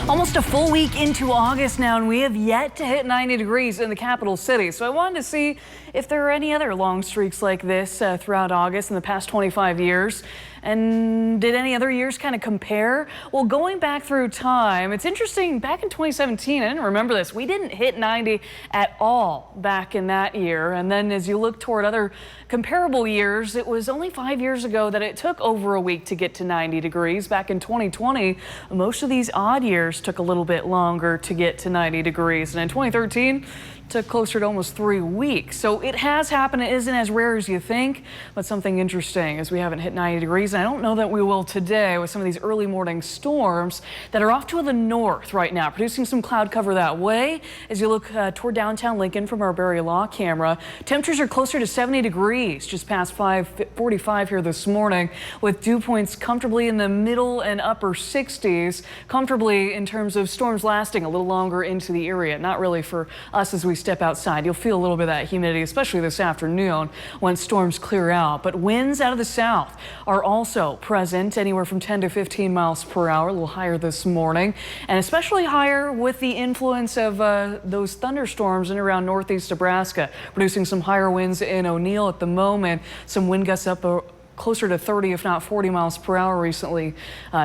Almost a full week into August now, and we have yet to hit 90 degrees in the capital city. So I wanted to see if there are any other long streaks like this throughout August in the past 25 years. And did any other years kind of compare? Well, going back through time, it's interesting. Back in 2017, I didn't remember this. We didn't hit 90 at all back in that year. And then as you look toward other comparable years, it was only 5 years ago that it took over a week to get to 90 degrees. Back in 2020, most of these odd years took a little bit longer to get to 90 degrees. And in 2013, took closer to almost 3 weeks. So it has happened. It isn't as rare as you think, but something interesting is we haven't hit 90 degrees. And I don't know that we will today with some of these early morning storms that are off to the north right now, producing some cloud cover that way. As you look toward downtown Lincoln from our Barry Law camera, temperatures are closer to 70 degrees, just past 5:45 here this morning, with dew points comfortably in the middle and upper 60s, comfortably in terms of storms lasting a little longer into the area. Not really for us as we step outside. You'll feel a little bit of that humidity, especially this afternoon when storms clear out. But winds out of the south are also present, anywhere from 10 to 15 miles per hour, a little higher this morning, and especially higher with the influence of those thunderstorms in around northeast Nebraska, producing some higher winds in O'Neill at the moment. Some wind gusts up closer to 30, if not 40 miles per hour recently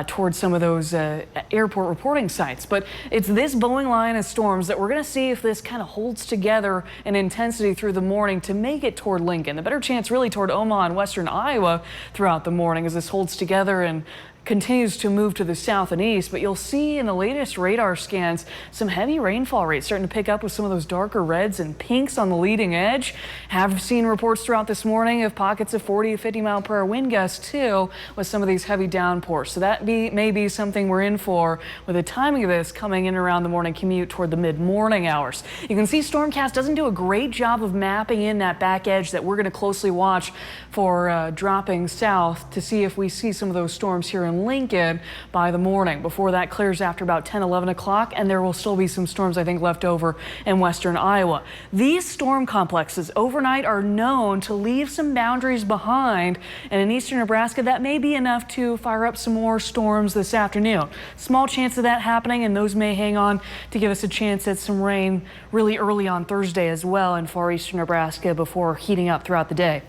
towards some of those airport reporting sites. But it's this Boeing line of storms that we're going to see if this kind of holds together in intensity through the morning to make it toward Lincoln. The better chance really toward Omaha and western Iowa throughout the morning as this holds together and continues to move to the south and east. But you'll see in the latest radar scans some heavy rainfall rates starting to pick up with some of those darker reds and pinks on the leading edge. Have seen reports throughout this morning of pockets of 40 to 50 mile per hour wind gusts too with some of these heavy downpours. So that may be something we're in for with the timing of this coming in around the morning commute toward the mid-morning hours. You can see Stormcast doesn't do a great job of mapping in that back edge that we're going to closely watch for dropping south to see if we see some of those storms here in Lincoln by the morning. Before that clears after about 10, 11 o'clock, and there will still be some storms, I think, left over in western Iowa. These storm complexes overnight are known to leave some boundaries behind, and in eastern Nebraska, that may be enough to fire up some more storms this afternoon. Small chance of that happening, and those may hang on to give us a chance at some rain really early on Thursday as well in far eastern Nebraska before heating up throughout the day.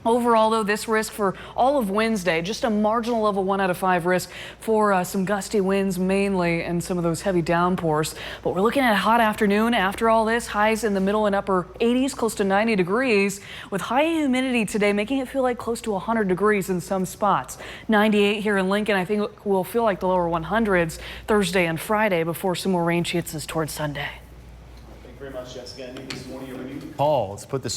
Overall, though, this risk for all of Wednesday, just a marginal level 1 out of 5 risk for some gusty winds mainly and some of those heavy downpours. But we're looking at a hot afternoon after all this. Highs in the middle and upper 80s, close to 90 degrees, with high humidity today, making it feel like close to 100 degrees in some spots. 98 here in Lincoln. I think we'll feel like the lower 100s Thursday and Friday before some more rain hits us towards Sunday. Thank you very much, Jessica. This morning, your calls put the